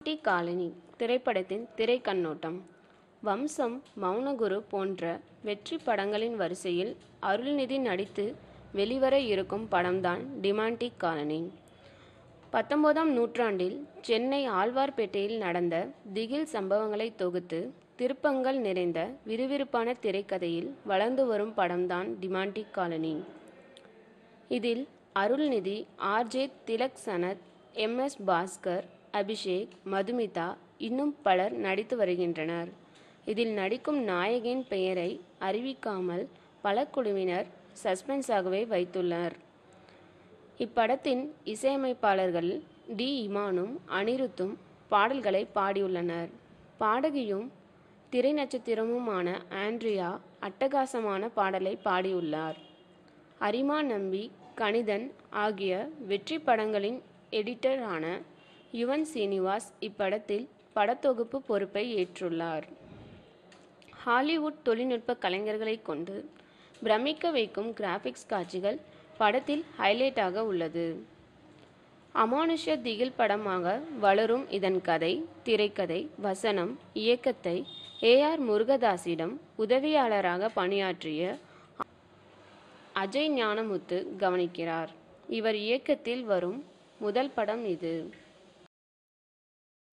D colony திரைப்படத்தின் திரை கண்ணோட்டம். வம்சம், மௌனகுரு போன்ற வெற்றி படங்களின் வரிசையில் அருள்நிதி நடித்து வெளிவர இருக்கும் படம்தான் டிமாண்டி காலனி. 19ஆம் நூற்றாண்டில் சென்னை ஆழ்வார்பேட்டையில் நடந்த திகில் சம்பவங்களை தொகுத்து திருப்பங்கள் நிறைந்த விறுவிறுப்பான திரைக்கதையில் வளர்ந்து வரும் படம்தான் டிமாண்டி காலனி. இதில் அருள்நிதி, ஆர்.ஜே. திலக், சனத், எம்.எஸ். பாஸ்கர், அபிஷேக், மதுமிதா இன்னும் பலர் நடித்து வருகின்றனர். இதில் நடிக்கும் நாயகியின் பெயரை அறிவிக்காமல் பல குழுவினர் சஸ்பென்ஸாகவே வைத்துள்ளனர். இப்படத்தின் இசையமைப்பாளர்கள் டி. இமானும் அனிருத்தும் பாடல்களை பாடியுள்ளனர். பாடகியும் திரை நட்சத்திரமுமான ஆண்ட்ரியா அட்டகாசமான பாடலை பாடியுள்ளார். அரிமா நம்பி, கணிதன் ஆகிய வெற்றி படங்களின் எடிட்டர் ஆன யுவன் சீனிவாஸ் இப்படத்தில் படத்தொகுப்பு பொறுப்பை ஏற்றுள்ளார். ஹாலிவுட் தொழில்நுட்ப கலைஞர்களை கொண்டு பிரமிக்க வைக்கும் கிராபிக்ஸ் காட்சிகள் படத்தில் ஹைலைட்டாக உள்ளது. அமானுஷ்ய திகில் படமாக வளரும் இதன் கதை, திரைக்கதை, வசனம், இயக்கத்தை ஏ.ஆர். முருகதாஸிடம் உதவியாளராக பணியாற்றிய அஜய் ஞானமுத்து கவனிக்கிறார். இவர் இயக்கத்தில் வரும் முதல் படம் இது.